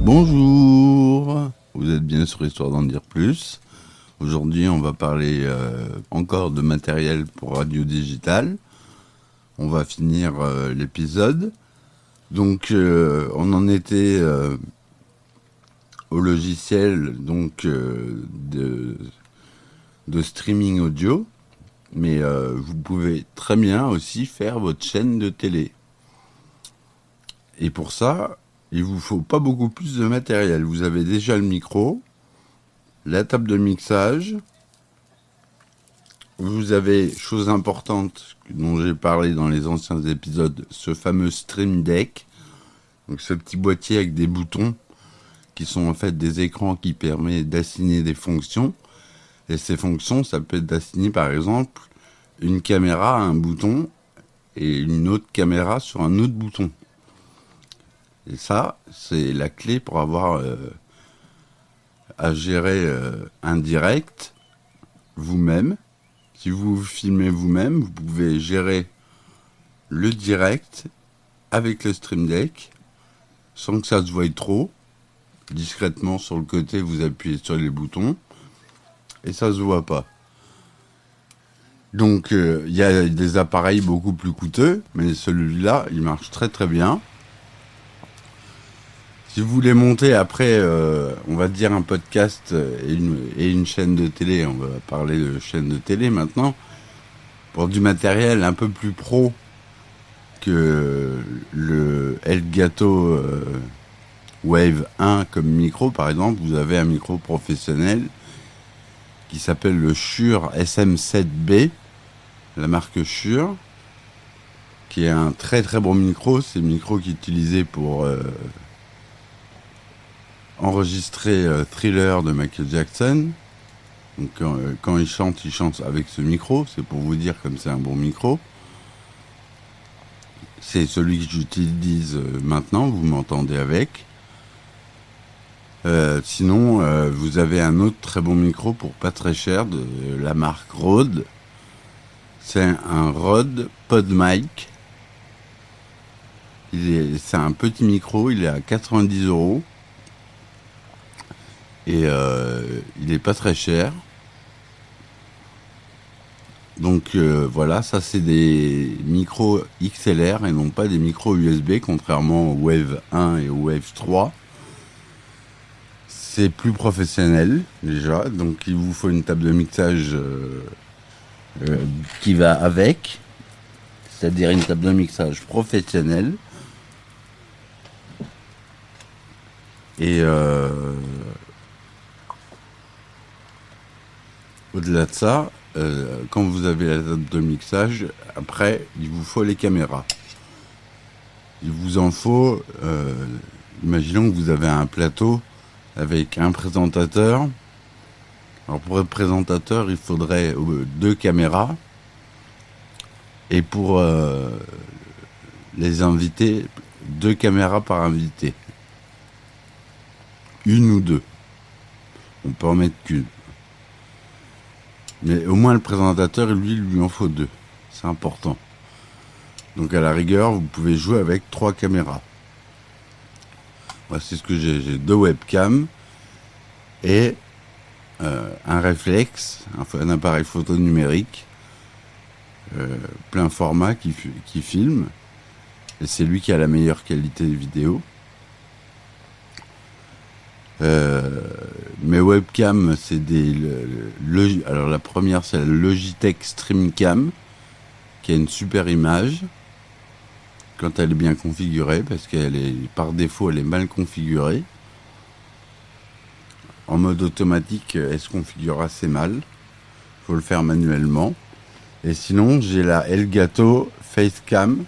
Bonjour, vous êtes bien sur Histoire d'en dire plus. Aujourd'hui, on va parler encore de matériel pour radio digital. On va finir l'épisode. Donc, on en était au logiciel de streaming audio. Mais vous pouvez très bien aussi faire votre chaîne de télé. Et pour ça, il vous faut pas beaucoup plus de matériel. Vous avez déjà le micro, la table de mixage. Vous avez, chose importante dont j'ai parlé dans les anciens épisodes, ce fameux Stream Deck. Donc ce petit boîtier avec des boutons qui sont en fait des écrans qui permettent d'assigner des fonctions. Et ces fonctions, ça peut être d'assigner par exemple une caméra à un bouton et une autre caméra sur un autre bouton. Et ça, c'est la clé pour avoir à gérer un direct vous-même. Si vous filmez vous-même, vous pouvez gérer le direct avec le Stream Deck sans que ça se voie trop. Discrètement sur le côté, vous appuyez sur les boutons et ça se voit pas. Donc il y a des appareils beaucoup plus coûteux, mais celui-là, il marche très très bien. Si vous voulez monter après, on va dire un podcast et une chaîne de télé, on va parler de chaîne de télé maintenant, pour du matériel un peu plus pro que le Elgato Wave 1 comme micro, par exemple, vous avez un micro professionnel qui s'appelle le Shure SM7B, la marque Shure, qui est un très très bon micro. C'est le micro qui est utilisé pour enregistrer Thriller de Michael Jackson. Donc quand il chante avec ce micro. C'est pour vous dire comme c'est un bon micro. C'est celui que j'utilise maintenant, vous m'entendez avec. Sinon, vous avez un autre très bon micro pour pas très cher de la marque Rode. C'est un Rode PodMic. C'est un petit micro, il est à 90 €. Et il est pas très cher. Donc voilà, ça c'est des micros XLR et non pas des micros USB, contrairement au Wave 1 et au Wave 3. C'est plus professionnel déjà, donc il vous faut une table de mixage qui va avec, c'est-à-dire une table de mixage professionnelle. Et au-delà de ça, quand vous avez la table de mixage, après, il vous faut les caméras. Il vous en faut, imaginons que vous avez un plateau avec un présentateur. Alors pour être présentateur, il faudrait 2 caméras. Et pour les invités, 2 caméras par invité. 1 ou 2. On peut en mettre qu'une. Mais au moins le présentateur, lui en faut 2. C'est important. Donc à la rigueur, vous pouvez jouer avec 3 caméras. Voici ce que j'ai. J'ai 2 webcams et un réflexe, un appareil photo numérique plein format qui filme. Et c'est lui qui a la meilleure qualité vidéo. Mes webcams, c'est alors la première, c'est la Logitech StreamCam, qui a une super image quand elle est bien configurée, parce qu'elle est par défaut, elle est mal configurée. En mode automatique, elle se configure assez mal. Faut le faire manuellement. Et sinon, j'ai la Elgato Facecam,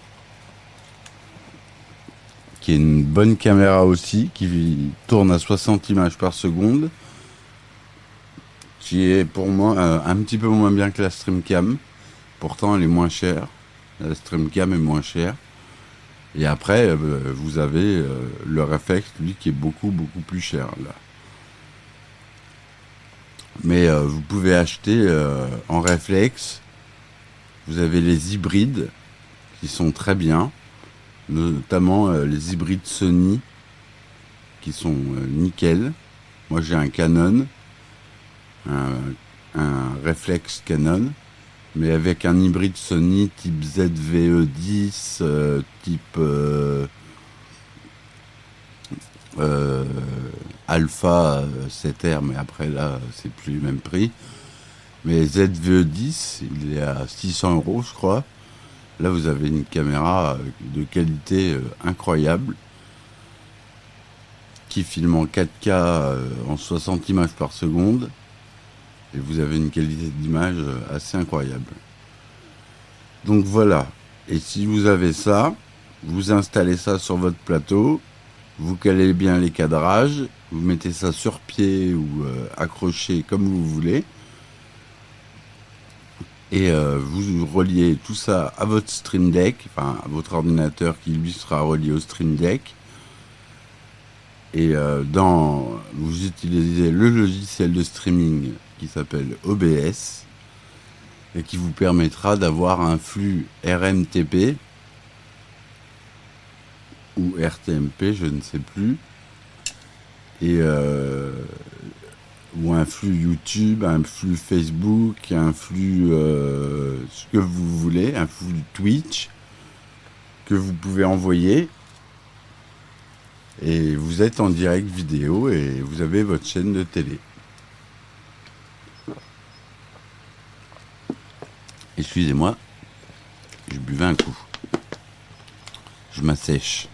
qui est une bonne caméra aussi, qui tourne à 60 images par seconde, qui est pour moi un petit peu moins bien que la StreamCam. Pourtant, elle est moins chère. La StreamCam est moins chère. Et après, vous avez le réflexe, lui, qui est beaucoup, beaucoup plus cher, là. Mais vous pouvez acheter en réflexe. Vous avez les hybrides, qui sont très bien. Notamment les hybrides Sony qui sont nickel. Moi j'ai un Canon, un réflexe Canon, mais avec un hybride Sony type ZVE10, type Alpha 7R, mais après là c'est plus le même prix. Mais ZVE10, il est à 600 euros je crois. Là vous avez une caméra de qualité incroyable, qui filme en 4K en 60 images par seconde, et vous avez une qualité d'image assez incroyable. Donc voilà, et si vous avez ça, vous installez ça sur votre plateau, vous calez bien les cadrages, vous mettez ça sur pied ou accroché comme vous voulez, et vous reliez tout ça à votre Stream Deck, enfin à votre ordinateur qui lui sera relié au Stream Deck. Et vous utilisez le logiciel de streaming qui s'appelle OBS et qui vous permettra d'avoir un flux RMTP ou RTMP, je ne sais plus, et ou un flux YouTube, un flux Facebook, un flux ce que vous voulez, un flux Twitch que vous pouvez envoyer. Et vous êtes en direct vidéo et vous avez votre chaîne de télé. Excusez-moi, je buvais un coup. Je m'assèche.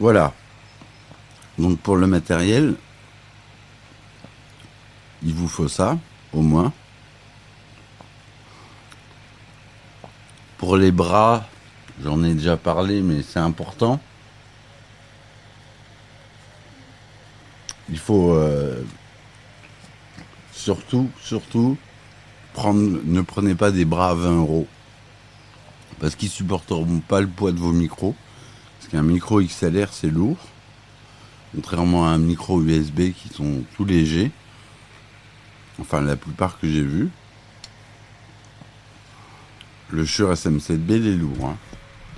Voilà. Donc pour le matériel, il vous faut ça, au moins. Pour les bras, j'en ai déjà parlé, mais c'est important. Il faut surtout, ne prenez pas des bras à 20 euros. Parce qu'ils supporteront pas le poids de vos micros. Parce qu'un micro XLR, c'est lourd. Contrairement à un micro USB qui sont tout légers. Enfin, la plupart que j'ai vus. Le Shure SM7B, il est lourd. Hein.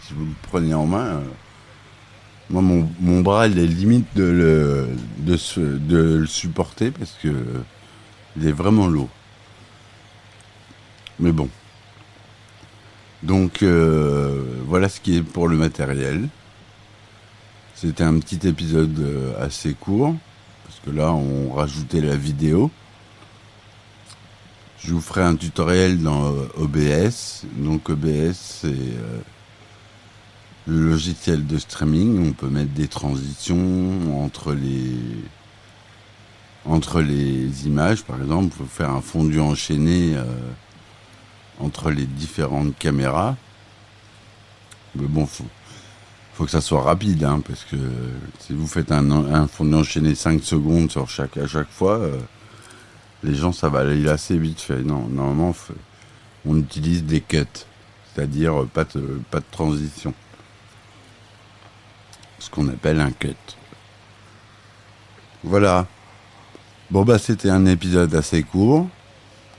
Si vous le prenez en main... moi, mon bras, il est limite de le supporter parce que il est vraiment lourd. Mais bon. Donc, voilà ce qui est pour le matériel. C'était un petit épisode assez court, parce que là, on rajoutait la vidéo. Je vous ferai un tutoriel dans OBS. Donc, OBS, c'est... le logiciel de streaming. On peut mettre des transitions entre les images, par exemple. Il faut faire un fondu enchaîné entre les différentes caméras. Mais bon, faut que ça soit rapide, hein, parce que si vous faites un fondu enchaîné 5 secondes à chaque fois, les gens, ça va aller assez vite fait. Non, normalement, on utilise des cuts, c'est-à-dire pas de transition. Ce qu'on appelle un cut. Voilà. Bon bah c'était un épisode assez court.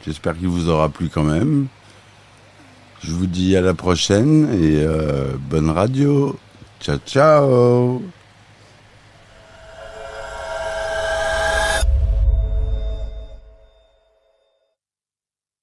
J'espère qu'il vous aura plu quand même. Je vous dis à la prochaine et bonne radio. Ciao ciao.